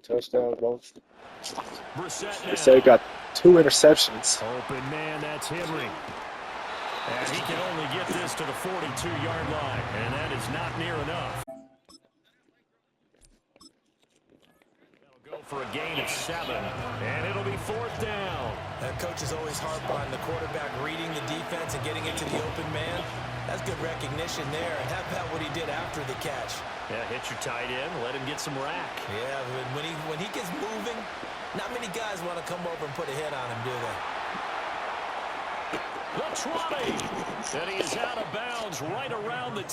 Two touchdowns, both. Brissett They say he got 2 interceptions. Open man, that's Henry. And he can only get this to the 42-yard line, and that is not near enough. That'll go for a gain of 7, and it'll be 4th down. That coach is always hard on the quarterback reading the defense and getting into the open man. That's good recognition there, and how about what he did after the catch? Yeah, hit your tight end, let him get some rack. Yeah, when he gets moving, not many guys want to come over and put a hit on him, do they? The 20, and he is out of bounds right around the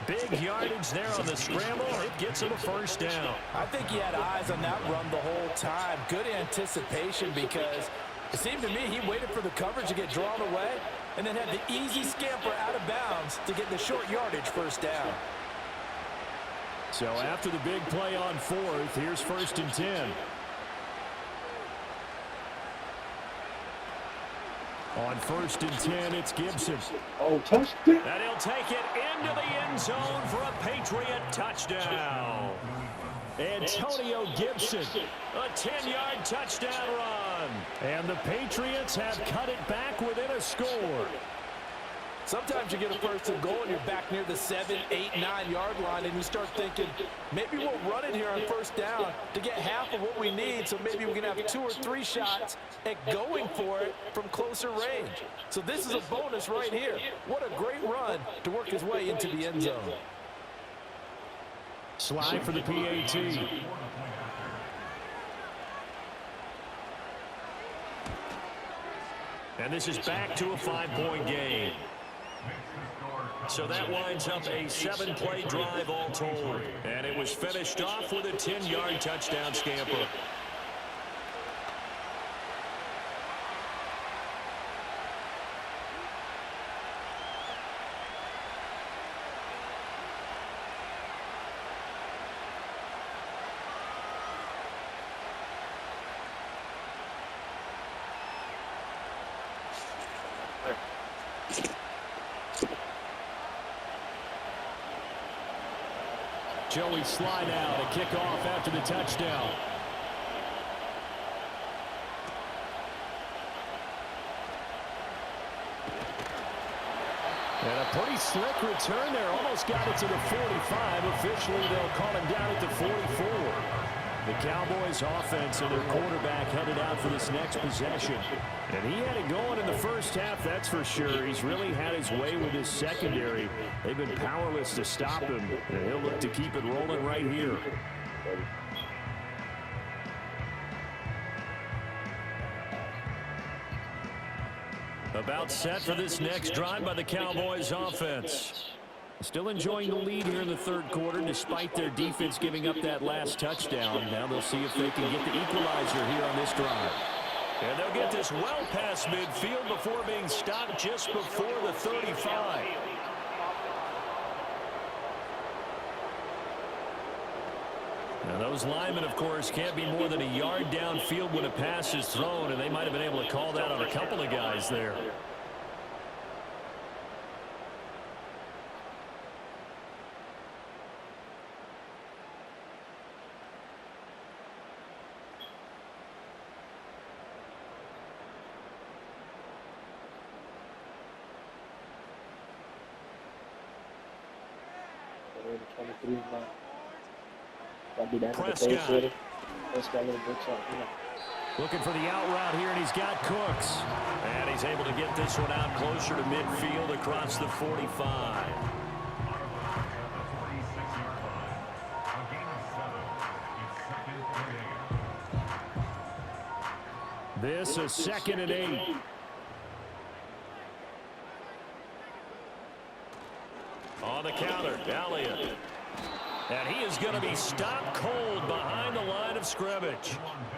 big yardage there on the scramble. It gets him a 1st down. I think he had eyes on that run the whole time. Good anticipation, because it seemed to me he waited for the coverage to get drawn away and then had the easy scamper out of bounds to get the short yardage 1st down. So after the big play on 4th, here's 1st and 10. On 1st and 10, it's Gibson. Oh, touchdown. And he'll take it into the end zone for a Patriot touchdown. Antonio Gibson, a 10-yard touchdown run. And the Patriots have cut it back within a score. Sometimes you get a 1st and goal and you're back near the 7, 8, 9-yard line, and you start thinking, maybe we'll run it here on 1st down to get half of what we need, so maybe we can have 2 or 3 shots at going for it from closer range. So this is a bonus right here. What a great run to work his way into the end zone. Slide for the PAT. And this is back to a 5-point game. So that winds up a 7-play drive all told. And it was finished off with a 10-yard touchdown scamper. Joey slide out, a kickoff after the touchdown. And a pretty slick return there. Almost got it to the 45. Officially, they'll call him down at the 44. The Cowboys offense and their quarterback headed out for this next possession. And he had it going in the first half, that's for sure. He's really had his way with his secondary. They've been powerless to stop him, and he'll look to keep it rolling right here. About set for this next drive by the Cowboys offense. Still enjoying the lead here in the 3rd quarter despite their defense giving up that last touchdown. Now they'll see if they can get the equalizer here on this drive. And they'll get this well past midfield before being stopped just before the 35. Now those linemen, of course, can't be more than a yard downfield when a pass is thrown, and they might have been able to call that on a couple of guys there. Prescott. Looking for the out route here, and he's got Cooks. And he's able to get this one out closer to midfield across the 45. This is 2nd and 8. On the counter, Elliott. And he is going to be stopped cold behind the line of scrimmage.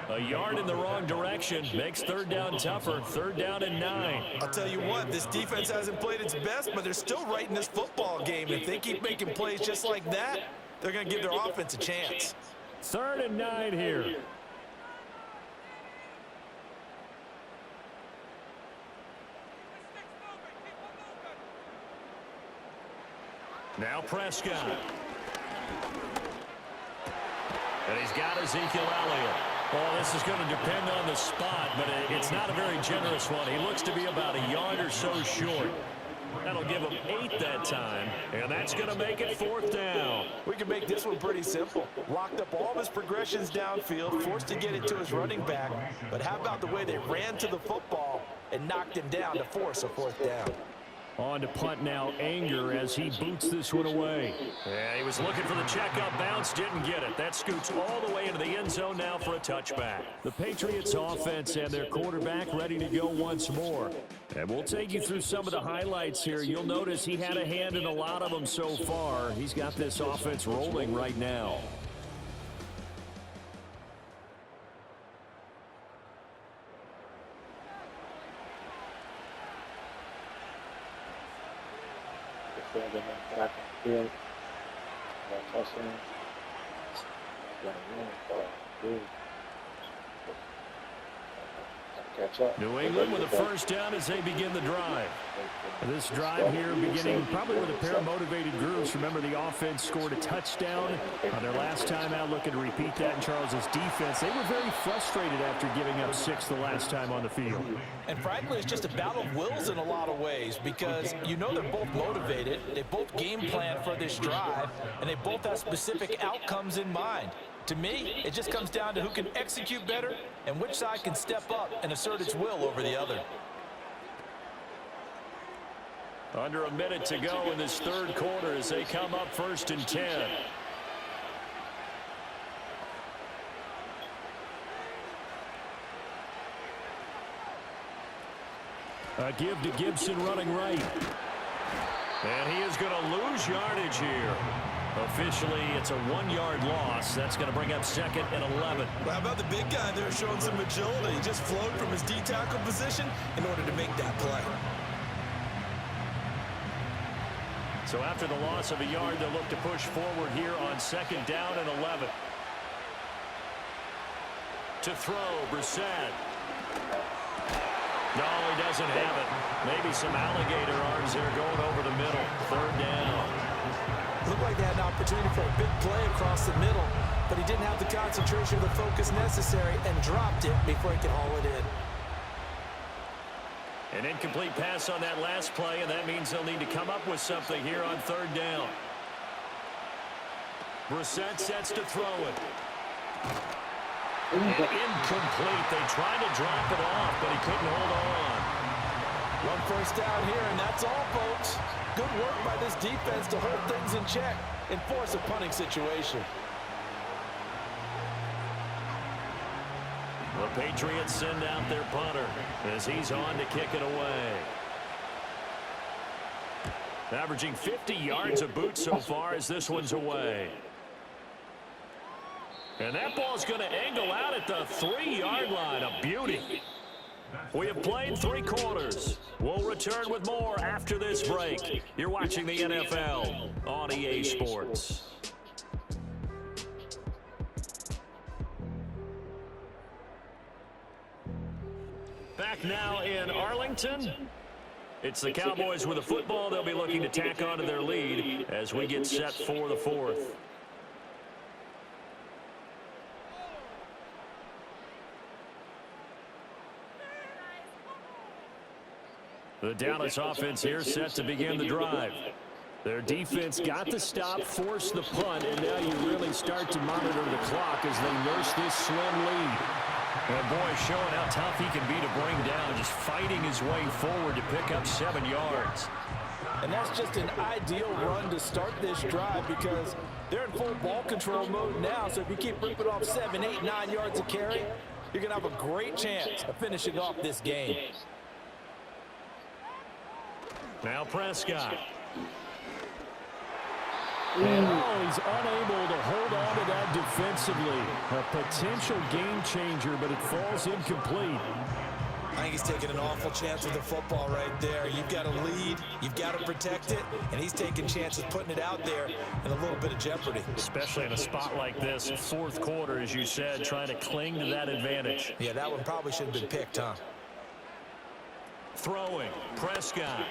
A yard in the wrong direction makes 3rd down tougher. 3rd down and 9. I'll tell you what, this defense hasn't played its best, but they're still right in this football game. If they keep making plays just like that, they're going to give their offense a chance. 3rd and 9 here. Now Prescott. And he's got Ezekiel Elliott. Well, this is going to depend on the spot, but it's not a very generous one. He looks to be about a yard or so short. That'll give him 8 that time, and that's going to make it 4th down. We can make this one pretty simple. Locked up all of his progressions downfield, forced to get it to his running back. But how about the way they ran to the football and knocked him down to force a 4th down? On to punt now, Anger, as he boots this one away. Yeah, he was looking for the checkup bounce, didn't get it. That scoots all the way into the end zone now for a touchback. The Patriots offense and their quarterback ready to go once more. And we'll take you through some of the highlights here. You'll notice he had a hand in a lot of them so far. He's got this offense rolling right now. Back in the field. Touchdown. Catch up. New England with a 1st down as they begin the drive. This drive here beginning probably with a pair of motivated groups. Remember, the offense scored a touchdown on their last time out, looking to repeat that in Charles's defense. They were very frustrated after giving up 6 the last time on the field. And frankly, it's just a battle of wills in a lot of ways because you know they're both motivated, they both game plan for this drive, and they both have specific outcomes in mind. To me, it just comes down to who can execute better and which side can step up and assert its will over the other. Under a minute to go in this 3rd quarter as they come up 1st and 10. A give to Gibson running right. And he is going to lose yardage here. Officially, it's a 1-yard loss. That's going to bring up 2nd and 11. Well, how about the big guy there showing some agility? He just flowed from his D-tackle position in order to make that play. So after the loss of a yard, they'll look to push forward here on 2nd down and 11. To throw, Brissett. No, he doesn't have it. Maybe some alligator arms there going over the middle. 3rd down. Looked like they had an opportunity for a big play across the middle, but he didn't have the concentration or the focus necessary and dropped it before he could haul it in. An incomplete pass on that last play, and that means they'll need to come up with something here on 3rd down. Brissett sets to throw it. And incomplete. They tried to drop it off, but he couldn't hold on. 1 first down here, and that's all, folks. Good work by this defense to hold things in check and force a punting situation. The Patriots send out their punter as he's on to kick it away. Averaging 50 yards a boot so far as this one's away. And that ball's going to angle out at the 3-yard line. A beauty. We have played 3 quarters. We'll return with more after this break. You're watching the NFL on EA Sports. Back now in Arlington. It's the Cowboys with the football. They'll be looking to tack onto their lead as we get set for the 4th. The Dallas offense here set to begin the drive. Their defense got the stop, forced the punt, and now you really start to monitor the clock as they nurse this slim lead. And boy, showing how tough he can be to bring down, just fighting his way forward to pick up 7 yards. And that's just an ideal run to start this drive because they're in full ball control mode now. So if you keep ripping off 7, 8, 9 yards of carry, you're going to have a great chance of finishing off this game. Now Prescott. And he's unable to hold on to that defensively. A potential game changer, but it falls incomplete. I think he's taking an awful chance with the football right there. You've got a lead, you've got to protect it, and he's taking chances putting it out there in a little bit of jeopardy. Especially in a spot like this, 4th quarter, as you said, trying to cling to that advantage. Yeah, that one probably should have been picked, huh? Throwing, Prescott.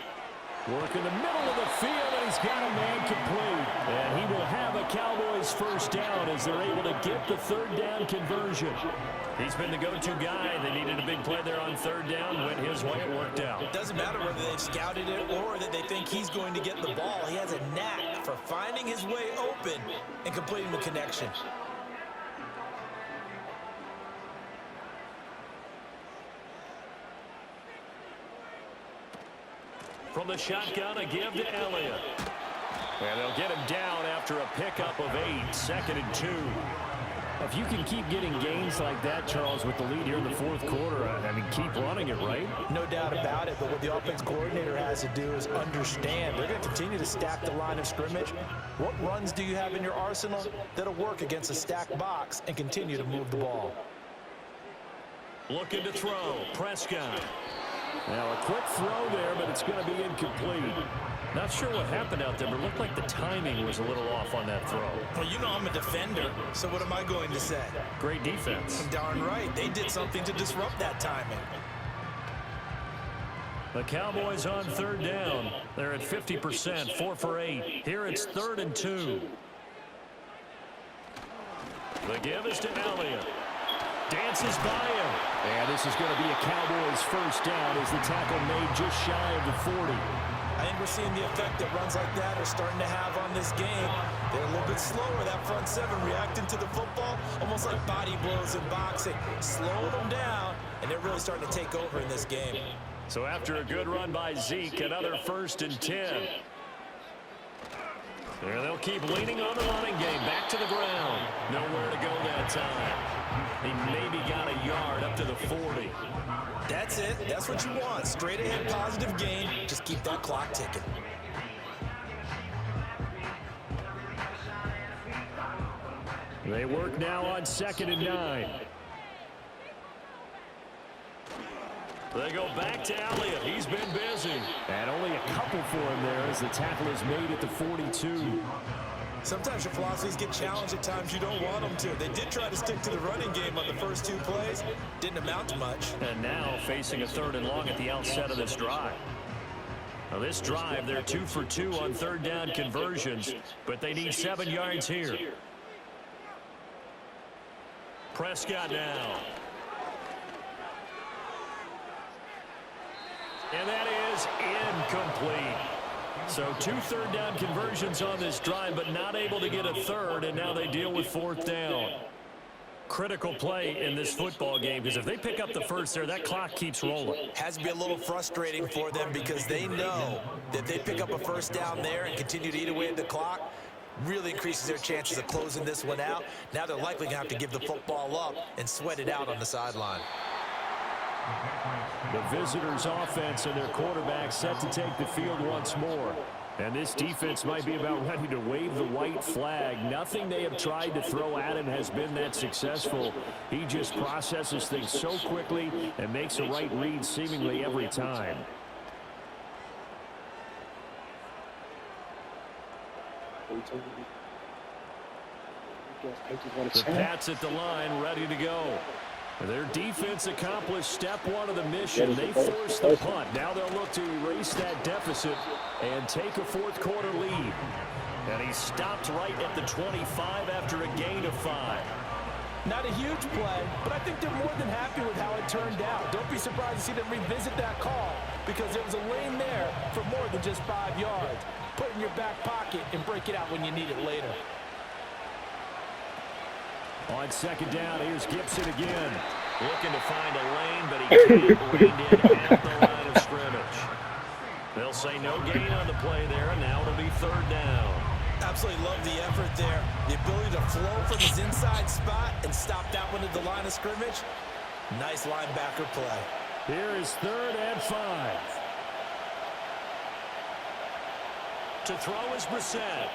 Work in the middle of the field, and he's got a man complete. And he will have a Cowboy this first down as they're able to get the third down conversion. He's been the go-to guy. They needed a big play there on third down. Went his way. It worked out. It doesn't matter whether they've scouted it or that they think he's going to get the ball. He has a knack for finding his way open and completing the connection. From the shotgun, a give to Elliott. And they'll get him down after a pickup of 8, 2nd and 2. If you can keep getting gains like that, Charles, with the lead here in the fourth quarter, I mean, keep running it, right? No doubt about it, but what the offense coordinator has to do is understand they're going to continue to stack the line of scrimmage. What runs do you have in your arsenal that'll work against a stacked box and continue to move the ball? Looking to throw. Prescott. Now a quick throw there, but it's going to be incomplete. Not sure what happened out there, but it looked like the timing was a little off on that throw. Well, you know I'm a defender, so what am I going to say? Great defense. Darn right. They did something to disrupt that timing. The Cowboys on third down. They're at 50%, 4 for 8. Here it's 3rd and 2. The give is to Elliott. Dances by him. And this is going to be a Cowboys first down as the tackle made just shy of the 40. I think we're seeing the effect that runs like that are starting to have on this game. They're a little bit slower, that front seven, reacting to the football, almost like body blows in boxing. Slow them down, and they're really starting to take over in this game. So after a good run by Zeke, another 1st and 10. There they'll keep leaning on the running game. Back to the ground. Nowhere to go that time. He maybe got a yard up to the 40. That's it. That's what you want. Straight ahead positive gain. Just keep that clock ticking. They work now on 2nd and 9. They go back to Elliott. He's been busy. And only a couple for him there as the tackle is made at the 42. Sometimes your philosophies get challenged at times you don't want them to. They did try to stick to the running game on the first 2 plays. Didn't amount to much. And now facing a 3rd and long at the outset of this drive. Now this drive, they're 2 for 2 on third down conversions, but they need 7 yards here. Prescott now. And that is incomplete. So 2 third down conversions on this drive, but not able to get a 3rd, and now they deal with 4th down. Critical play in this football game, because if they pick up the first there, that clock keeps rolling. Has to be a little frustrating for them because they know that they pick up a first down there and continue to eat away at the clock, really increases their chances of closing this one out. Now they're likely going to have to give the football up and sweat it out on the sideline. The visitors' offense and their quarterback set to take the field once more. And this defense might be about ready to wave the white flag. Nothing they have tried to throw at him has been that successful. He just processes things so quickly and makes a right read seemingly every time. The Pats at the line, ready to go. Their defense accomplished step 1 of the mission. They forced the punt. Now they'll look to erase that deficit and take a fourth quarter lead. And he stopped right at the 25 after a gain of 5. Not a huge play, but I think they're more than happy with how it turned out. Don't be surprised to see them revisit that call because there was a lane there for more than just 5 yards. Put it in your back pocket and break it out when you need it later. On 2nd down, here's Gibson again. Looking to find a lane, but he can't rein in at the line of scrimmage. They'll say no gain on the play there, and now it'll be 3rd down. Absolutely love the effort there. The ability to flow from his inside spot and stop that one at the line of scrimmage. Nice linebacker play. Here is 3rd and 5. To throw is Brissett.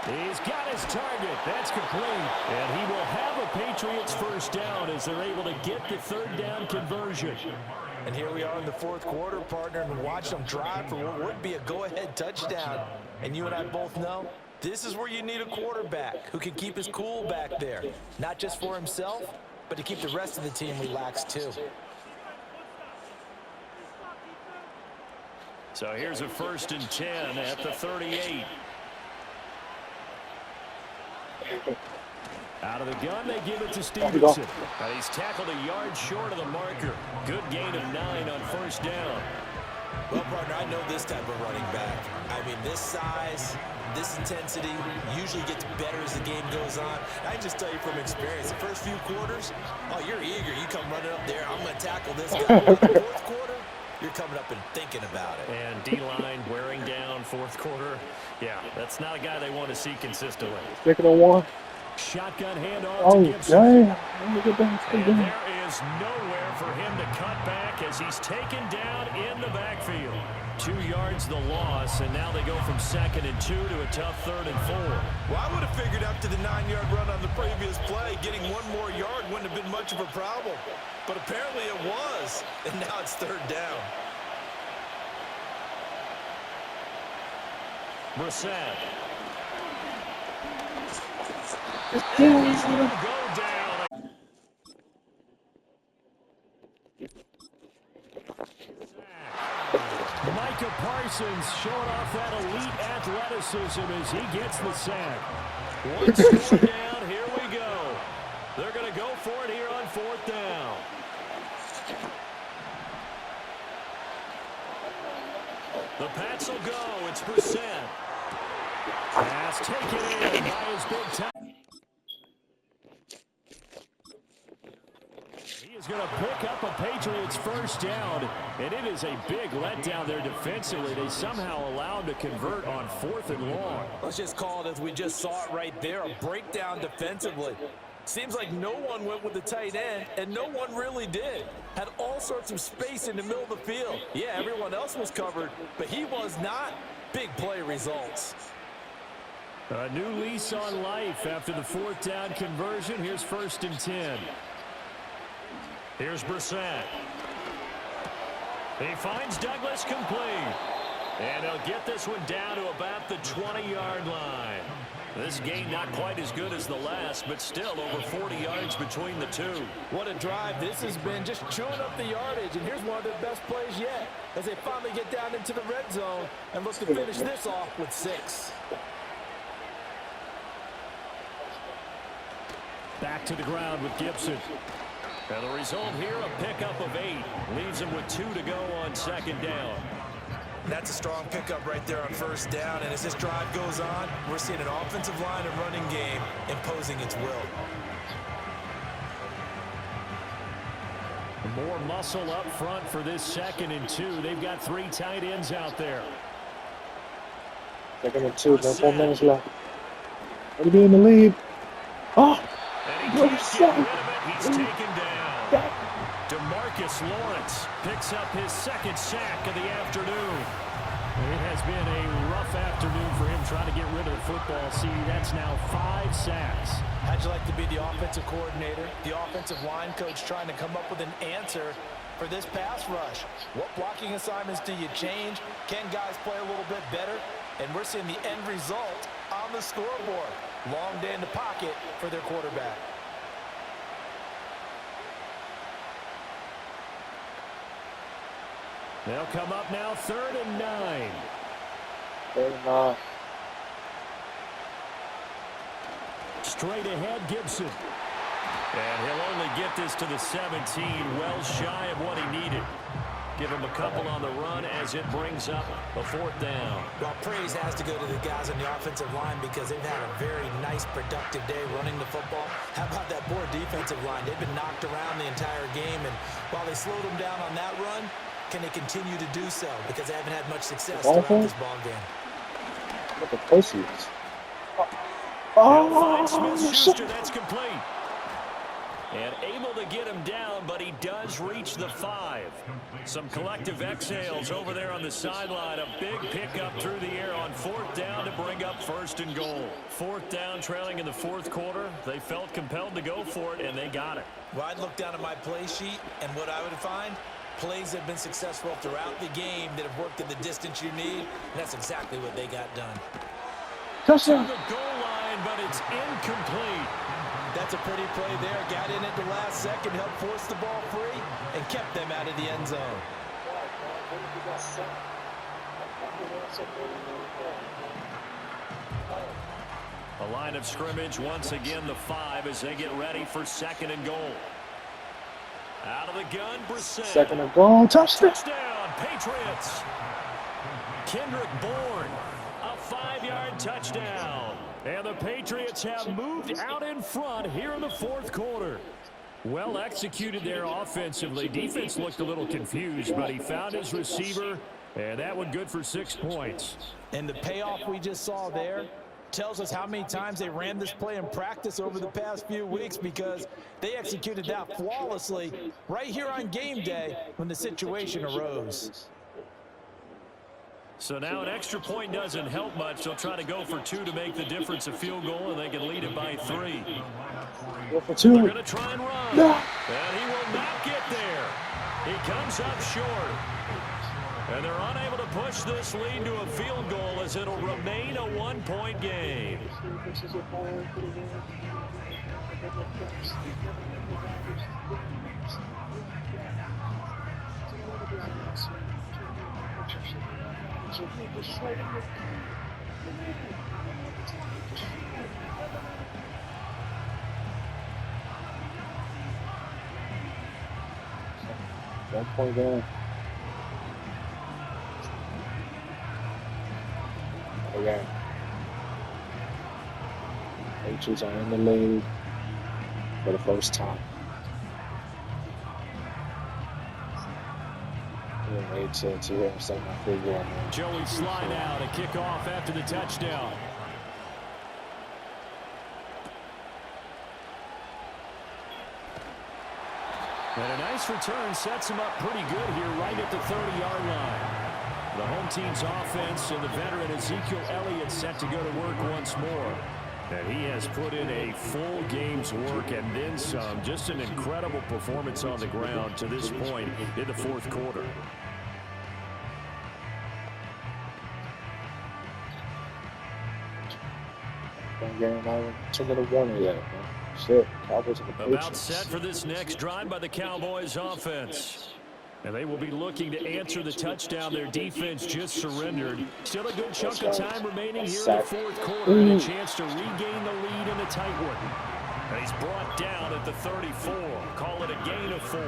He's got his target. That's complete. And he will have a Patriots first down as they're able to get the 3rd down conversion. And here we are in the 4th quarter, partner, and watch them drive for what would be a go-ahead touchdown. And you and I both know this is where you need a quarterback who can keep his cool back there. Not just for himself, but to keep the rest of the team relaxed too. So here's a 1st and 10 at the 38. Out of the gun, they give it to Stevenson. And he's tackled a yard short of the marker. Good gain of 9 on first down. Well, partner, I know this type of running back. I mean, this size, this intensity usually gets better as the game goes on. I can just tell you from experience, the first few quarters, oh, you're eager. You come running up there, I'm going to tackle this guy. The fourth quarter, you're coming up and thinking about it. And D-line wearing down fourth quarter. Yeah, that's not a guy they want to see consistently. Second and 1. Shotgun handoff to Gibson. Dang. And there is nowhere for him to cut back as he's taken down in the backfield. 2 yards the loss, and now they go from 2nd and 2 to a tough 3rd and 4. Well, I would have figured after the 9-yard run on the previous play, getting 1 more yard wouldn't have been much of a problem. But apparently it was, and now it's 3rd down. Brissett. Yeah. Go down. Micah Parsons showing off that elite athleticism as he gets the sack. 1 score down, here we go. They're going to go for it here on 4th down. The Pats will go. It's Brissett. Pass taken in by his big time. He is going to pick up a Patriots first down, and it is a big letdown there defensively. They somehow allowed to convert on 4th and long. Let's just call it as we just saw it right there, a breakdown defensively. Seems like no one went with the tight end, and no one really did. Had all sorts of space in the middle of the field. Yeah, everyone else was covered, but he was not. Big play results. A new lease on life after the 4th down conversion. Here's 1st and 10. Here's Brissett. He finds Douglas complete. And he'll get this one down to about the 20-yard line. This game not quite as good as the last, but still over 40 yards between the two. What a drive this has been, just chewing up the yardage. And here's one of their best plays yet as they finally get down into the red zone and look to finish this off with 6. Back to the ground with Gibson. And the result here, a pickup of 8. Leaves him with 2 to go on 2nd down. That's a strong pickup right there on 1st down. And as this drive goes on, we're seeing an offensive line and running game imposing its will. More muscle up front for this 2nd and 2. They've got 3 tight ends out there. 2nd and 2, no 4 minutes left. Gonna be in the lead. Oh! And he can't get rid of it. He's taken down. DeMarcus Lawrence picks up his 2nd sack of the afternoon. It has been a rough afternoon for him trying to get rid of the football. See, that's now 5 sacks. How'd you like to be the offensive coordinator, the offensive line coach trying to come up with an answer for this pass rush? What blocking assignments do you change? Can guys play a little bit better? And we're seeing the end result on the scoreboard. Long day in the pocket for their quarterback. They'll come up now 3rd and 9. 3rd and 9. Straight ahead, Gibson. And he'll only get this to the 17, well shy of what he needed. Give him a couple on the run as it brings up a 4th down. Well, praise has to go to the guys on the offensive line because they've had a very nice, productive day running the football. How about that poor defensive line? They've been knocked around the entire game, and while they slowed them down on that run, can they continue to do so? Because they haven't had much success throughout this ball game. Look at pussies. Oh, Smith-Schuster, that's complete. And able to get him down, but he does reach the 5. Some collective exhales over there on the sideline. A big pickup through the air on 4th down to bring up 1st and goal. 4th down, trailing in the 4th quarter. They felt compelled to go for it, and they got it. Well, I'd look down at my play sheet, and what I would find, plays have been successful throughout the game that have worked at the distance you need, and that's exactly what they got done. To the goal line, but it's incomplete. That's a pretty play there. Got in at the last second, helped force the ball free, and kept them out of the end zone. A line of scrimmage once again, the 5 as they get ready for 2nd and goal. Out of the gun, Brissett. 2nd and goal, touchdown. Touchdown, Patriots. Kendrick Bourne, a 5-yard touchdown. And the Patriots have moved out in front here in the 4th quarter. Well executed there offensively. Defense looked a little confused, but he found his receiver, and that one good for 6 points. And the payoff we just saw there tells us how many times they ran this play in practice over the past few weeks, because they executed that flawlessly right here on game day when the situation arose. So now an extra point doesn't help much. They'll try to go for 2 to make the difference a field goal, and they can lead it by 3. Go for 2. They're going to try and run. No. And he will not get there. He comes up short. And they're unable to push this lead to a field goal as it'll remain a 1-point game. One point game. Okay. Patriots are in the lead for the first time. Joey slide out, a kickoff after the touchdown. And a nice return sets him up pretty good here right at the 30-yard line. The home team's offense and the veteran Ezekiel Elliott set to go to work once more. And he has put in a full game's work and then some. Just an incredible performance on the ground to this point in the 4th quarter. About set for this next drive by the Cowboys offense. And they will be looking to answer the touchdown their defense just surrendered. Still a good chunk of time remaining here in the 4th quarter. And a chance to regain the lead in a tight one. And he's brought down at the 34. Call it a gain of 4.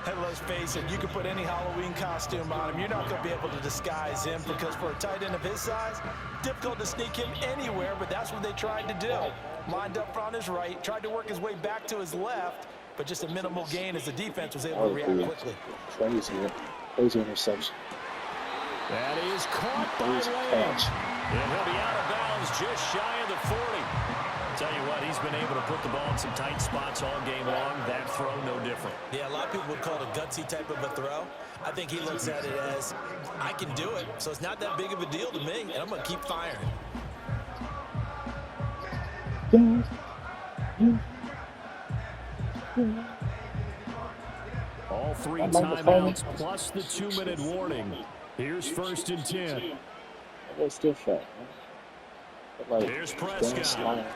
And let's face it, you can put any Halloween costume on him. You're not going to be able to disguise him, because for a tight end of his size, difficult to sneak him anywhere, but that's what they tried to do. Lined up on his right, tried to work his way back to his left, but just a minimal gain as the defense was able to react quickly. Crazy interception. That is caught by Lane. And he'll be out of bounds just shy of the 40. Tell you what, he's been able to put the ball in some tight spots all game long. That throw, no different. Yeah, a lot of people would call it a gutsy type of a throw. I think he looks at it as, I can do it, so it's not that big of a deal to me, and I'm going to keep firing. All 3 timeouts plus the 2-minute warning. Here's 1st and 10. That's still fat, man. Here's Prescott.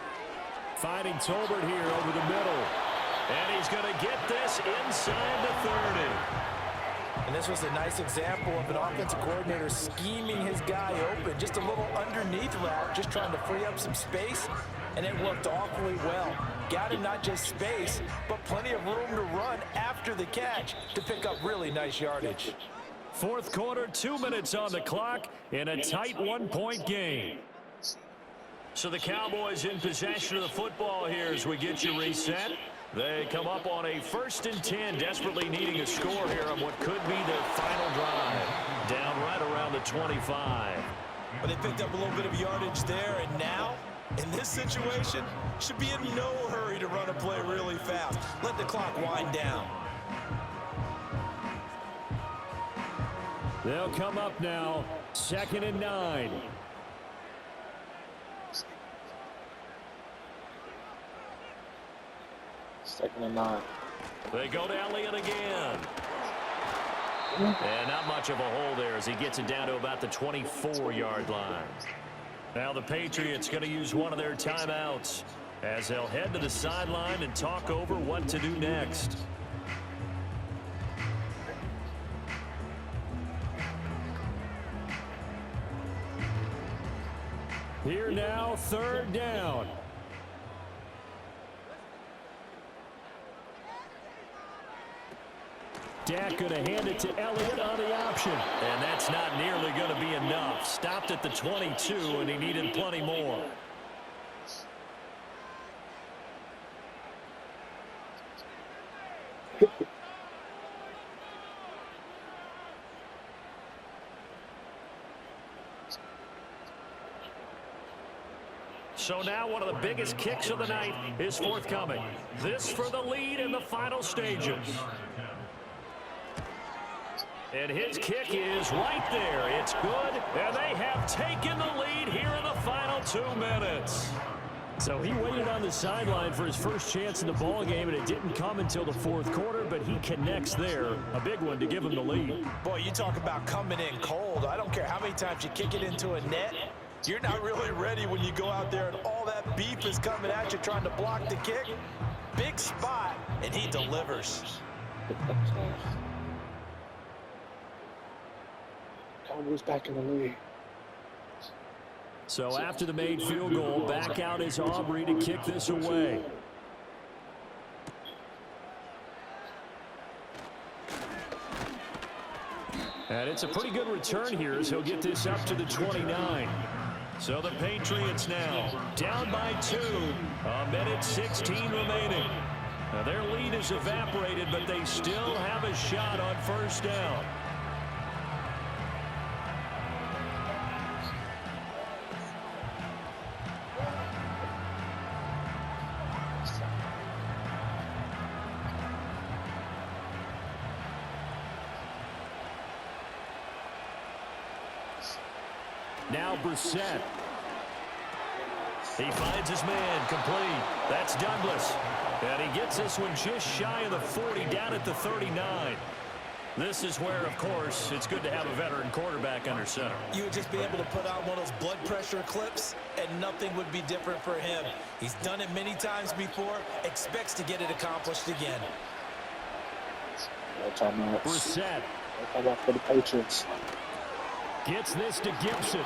Finding Tolbert here over the middle. And he's going to get this inside the 30. And this was a nice example of an offensive coordinator scheming his guy open. Just a little underneath route, just trying to free up some space. And it worked awfully well. Got him not just space, but plenty of room to run after the catch to pick up really nice yardage. 4th quarter, 2 minutes on the clock in a tight 1-point game. So the Cowboys in possession of the football here as we get you reset. They come up on a 1st and 10, desperately needing a score here on what could be their final drive. Down right around the 25. Well, they picked up a little bit of yardage there, and now, in this situation, should be in no hurry to run a play really fast. Let the clock wind down. They'll come up now, 2nd and 9. Second and 9. They go to Elliott again. And not much of a hole there as he gets it down to about the 24-yard line. Now the Patriots going to use one of their timeouts as they'll head to the sideline and talk over what to do next. Here now, third down. Dak going to hand it to Elliott on the option. And that's not nearly going to be enough. Stopped at the 22, and he needed plenty more. So now one of the biggest kicks of the night is forthcoming. This for the lead in the final stages. And his kick is right there. It's good, and they have taken the lead here in the final 2 minutes. So he waited on the sideline for his first chance in the ball game, and it didn't come until the 4th quarter, but he connects there. A big one to give him the lead. Boy, you talk about coming in cold. I don't care how many times you kick it into a net. You're not really ready when you go out there and all that beef is coming at you trying to block the kick. Big spot, and he delivers. Cowboys back in the lead. So after the made field goal, back out is Aubrey to kick this away. And it's a pretty good return here as he'll get this up to the 29. So the Patriots now down by 2. 1:16 remaining. Now their lead is evaporated, but they still have a shot on first down. Now Brissett. He finds his man, complete. That's Douglas. And he gets this one just shy of the 40, down at the 39. This is where, of course, it's good to have a veteran quarterback under center. You would just be able to put on one of those blood pressure clips, and nothing would be different for him. He's done it many times before, expects to get it accomplished again. No timeouts. Brissett. No timeout for the Patriots. Gets this to Gibson.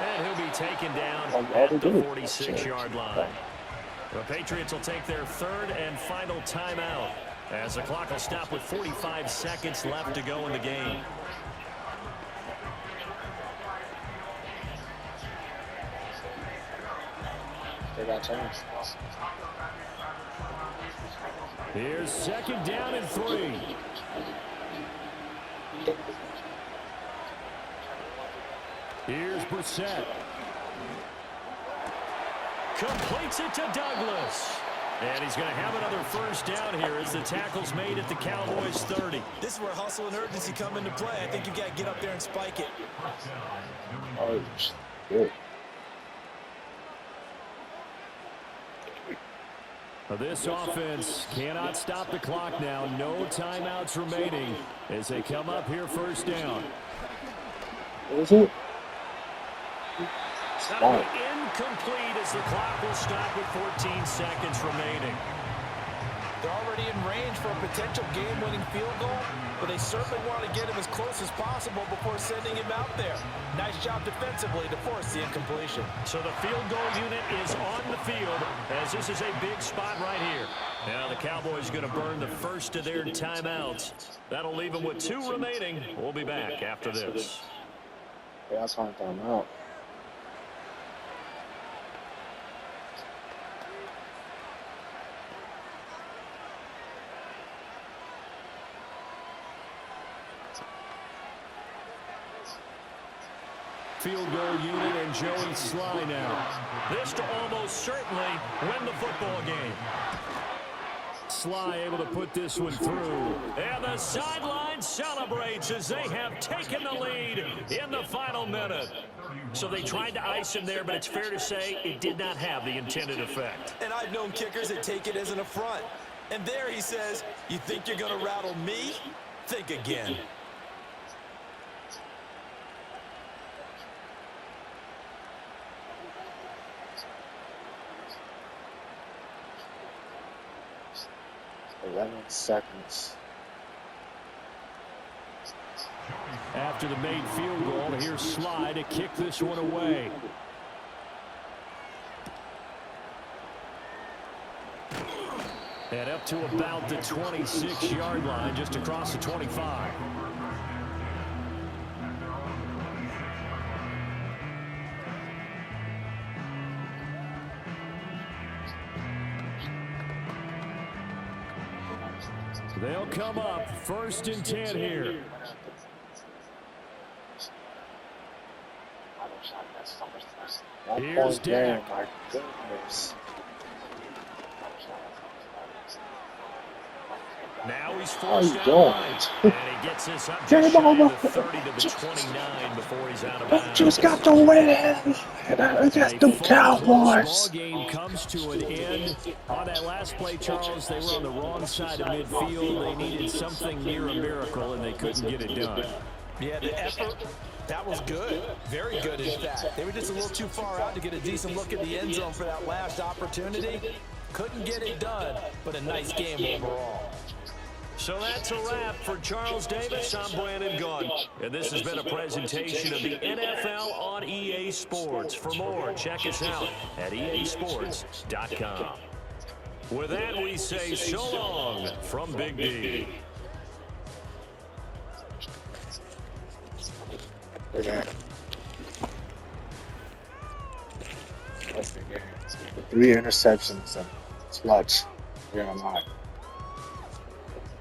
And he'll be taken down at the 46-yard line. The Patriots will take their 3rd and final timeout as the clock will stop with 45 seconds left to go in the game. They got chance. Here's 2nd down and 3. Here's Brissett. Completes it to Douglas. And he's going to have another first down here as the tackle's made at the Cowboys' 30. This is where hustle and urgency come into play. I think you've got to get up there and spike it. Oh, good. This offense cannot stop the clock now. No timeouts remaining as they come up here first down. Is it? That'll be incomplete as the clock will stop with 14 seconds remaining. They're already in range for a potential game-winning field goal, but they certainly want to get him as close as possible before sending him out there. Nice job defensively to force the incompletion. So the field goal unit is on the field as this is a big spot right here. Now the Cowboys going to burn the first of their timeouts. That'll leave them with 2 remaining. We'll be back after this. Yeah, that's on timeout. Field goal unit and Joey Sly now. This to almost certainly win the football game. Sly able to put this one through. And the sideline celebrates as they have taken the lead in the final minute. So they tried to ice him there, but it's fair to say it did not have the intended effect. And I've known kickers that take it as an affront. And there he says, you think you're going to rattle me? Think again. Seconds. After the made field goal, here's Sly to kick this one away. And up to about the 26-yard line, just across the 25. They'll come up 1st and 10 here. Here's Dak. My goodness. Now he's How forced you out doing? right. And he gets this up Game just shy over. of the 30 to the 29 before he's out of bounds. Just got to win. And that's the Close ball Cowboys. game comes to an end. On that last play, Charles, they were on the wrong side of midfield. They needed something near a miracle, and they couldn't get it done. Yeah, the effort, that was good. Very good, in fact. They were just a little too far out to get a decent look at the end zone for that last opportunity. Couldn't get it done, but a nice game overall. So that's a wrap for Charles Davis. I'm Brandon Gunn. And this has been a presentation of the NFL on EA Sports. For more, check us out at easports.com. With that, we say so long from Big D. Okay. 3 interceptions and clutch. Yeah, I'm not.